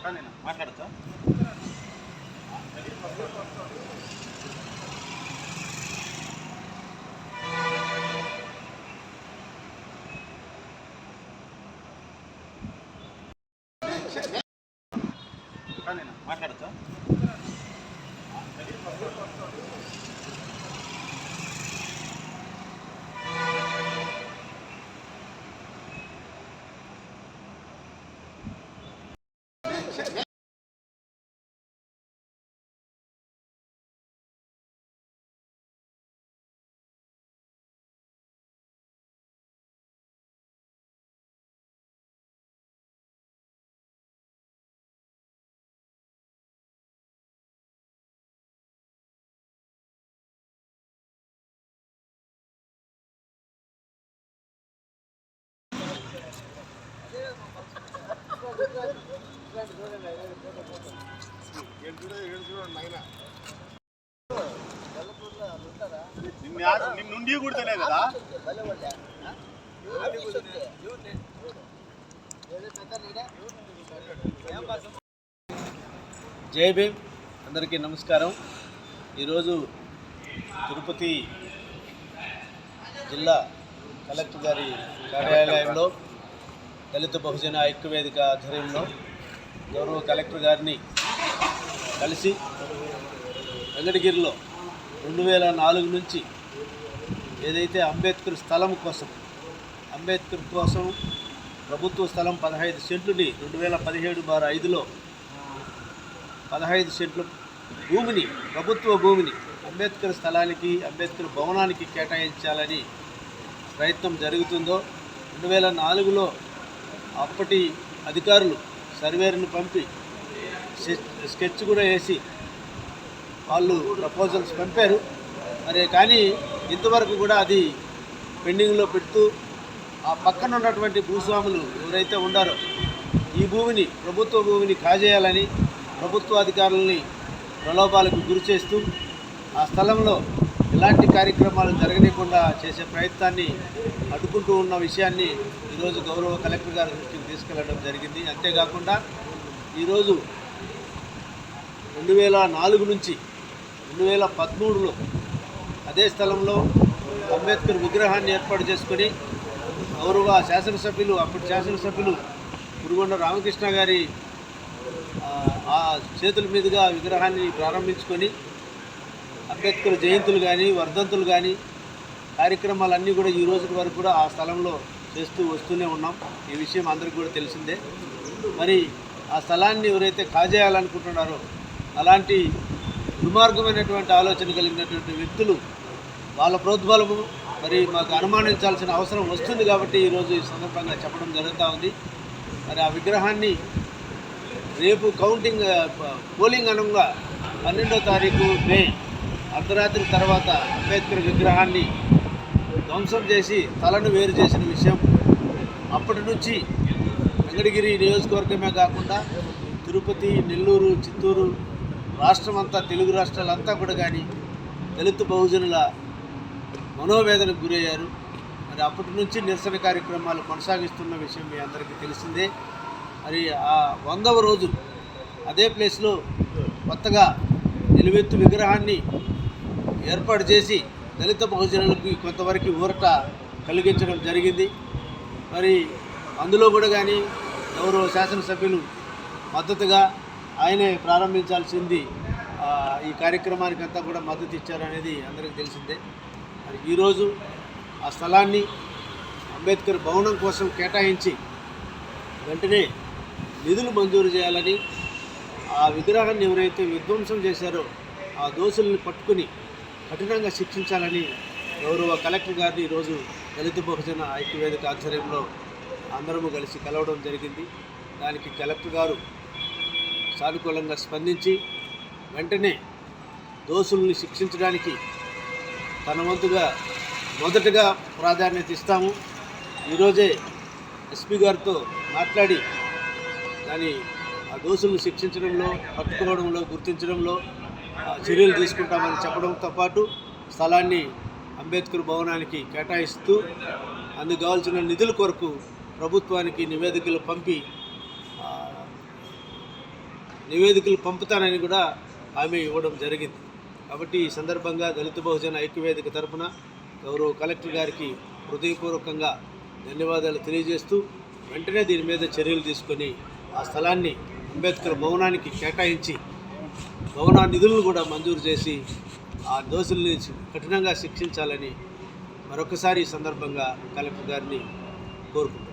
మాట్లాడతా మాట్లాడతా నిన్నుండి కూడతలే కదా. జై భీమ్, అందరికీ నమస్కారం. ఈరోజు తిరుపతి జిల్లా కలెక్టర్ గారి కార్యాలయంలో దళిత బహుజన ఐక్యవేదిక ఆధ్వర్యంలో గౌరవ కలెక్టర్ గారిని కలిసి వెంకటగిరిలో 2004 నుంచి ఏదైతే అంబేద్కర్ కోసం ప్రభుత్వ స్థలం 15 సెంట్లని 2017/5లో 15 సెంట్ల భూమిని, ప్రభుత్వ భూమిని అంబేద్కర్ స్థలానికి, అంబేద్కర్ భవనానికి కేటాయించాలని ప్రయత్నం జరుగుతుందో 2004లో అప్పటి అధికారులు సర్వేర్ని పంపి స్కెచ్ కూడా వేసి వాళ్ళు ప్రపోజల్స్ పంపారు. కానీ ఇంతవరకు కూడా అది పెండింగ్లో పెడుతూ ఆ పక్కన ఉన్నటువంటి భూస్వాములు ఎవరైతే ఉండారో ఈ భూమిని, ప్రభుత్వ భూమిని కాజేయాలని ప్రభుత్వ అధికారులని ప్రలోభాలకు గురి చేస్తూ ఆ స్థలంలో ఎలాంటి కార్యక్రమాలు జరగనీయకుండా చేసే ప్రయత్నాన్ని అడ్డుకుంటూ ఉన్న విషయాన్ని ఈరోజు గౌరవ కలెక్టర్ గారి దృష్టికి తీసుకెళ్లడం జరిగింది. అంతేకాకుండా ఈరోజు 2004 నుంచి 2013లో అదే స్థలంలో అంబేద్కర్ విగ్రహాన్ని ఏర్పాటు చేసుకొని గౌరవ శాసనసభ్యులు, అప్పటి శాసనసభ్యులు పురుగొండ రామకృష్ణ గారి ఆ చేతుల మీదుగా విగ్రహాన్ని ప్రారంభించుకొని అంబేద్కర్ జయంతులు కానీ, వర్ధంతులు కానీ కార్యక్రమాలన్నీ కూడా ఈ రోజు వరకు కూడా ఆ స్థలంలో చేస్తూ వస్తూనే ఉన్నాం. ఈ విషయం అందరికీ కూడా తెలిసిందే. మరి ఆ స్థలాన్ని ఎవరైతే కాజేయాలనుకుంటున్నారో అలాంటి దుర్మార్గమైనటువంటి ఆలోచన కలిగినటువంటి వ్యక్తులు, వాళ్ళ ప్రోద్బలము మరి మాకు అనుమానించాల్సిన అవసరం వస్తుంది కాబట్టి ఈరోజు ఈ సందర్భంగా చెప్పడం జరుగుతూ ఉంది. మరి ఆ విగ్రహాన్ని రేపు పోలింగ్ అనగా 12వ తారీఖు మే అర్ధరాత్రి తర్వాత అంబేద్కర్ విగ్రహాన్ని ధ్వంసం చేసి తలను వేరు చేసిన విషయం అప్పటి నుంచి వెంకటగిరి నియోజకవర్గమే కాకుండా తిరుపతి, నెల్లూరు, చిత్తూరు రాష్ట్రమంతా, తెలుగు రాష్ట్రాలంతా కూడా కానీ దళిత బహుజనుల మనోవేదనకు గురయ్యారు. మరి అప్పటి నుంచి నిరసన కార్యక్రమాలు కొనసాగిస్తున్న విషయం మీ అందరికీ తెలిసిందే. మరి ఆ 100వ రోజు అదే ప్లేస్లో కొత్తగా నిలువెత్తు విగ్రహాన్ని ఏర్పాటు చేసి దళిత బహుజనులకు కొంతవరకు ఊరట కలిగించడం జరిగింది. మరి అందులో కూడా కానీ గౌరవ శాసనసభ్యులు మద్దతుగా ఆయనే ప్రారంభించాల్సింది ఈ కార్యక్రమానికి అంతా కూడా మద్దతు ఇచ్చారనేది అందరికీ తెలిసిందే. మరి ఈరోజు ఆ స్థలాన్ని అంబేద్కర్ భవనం కోసం కేటాయించి వెంటనే నిధులు మంజూరు చేయాలని, ఆ విగ్రహాన్ని ఎవరైతే విధ్వంసం చేశారో ఆ దోషుల్ని పట్టుకుని కఠినంగా శిక్షించాలని గౌరవ కలెక్టర్ గారిని ఈరోజు దళిత బహుజన ఐక్యవేదిక ఆధ్వర్యంలో అందరము కలిసి కలవడం జరిగింది. దానికి కలెక్టర్ గారు సానుకూలంగా స్పందించి వెంటనే దోషుల్ని శిక్షించడానికి తన వంతుగా మొదటగా ప్రాధాన్యత ఇస్తాము. ఈరోజే ఎస్పీ గారితో మాట్లాడి ఆ దోషులను శిక్షించడంలో, పట్టుకోవడంలో, గుర్తించడంలో చర్యలు తీసుకుంటామని చెప్పడంతో పాటు స్థలాన్ని అంబేద్కర్ భవనానికి కేటాయిస్తూ అందుకు కావాల్సిన నిధుల కొరకు ప్రభుత్వానికి నివేదికలు పంపి నివేదికలు పంపుతానని కూడా హామీ ఇవ్వడం జరిగింది. కాబట్టి ఈ సందర్భంగా దళిత బహుజన ఐక్యవేదిక తరఫున గౌరవ కలెక్టర్ గారికి హృదయపూర్వకంగా ధన్యవాదాలు తెలియజేస్తూ వెంటనే దీని మీద చర్యలు తీసుకొని ఆ స్థలాన్ని అంబేద్కర్ భవనానికి కేటాయించి భవన నిధులను కూడా మంజూరు చేసి ఆ దోషుల్ని కఠినంగా శిక్షించాలని మరొకసారి ఈ సందర్భంగా కలెక్టర్ గారిని కోరుకుంటున్నాను.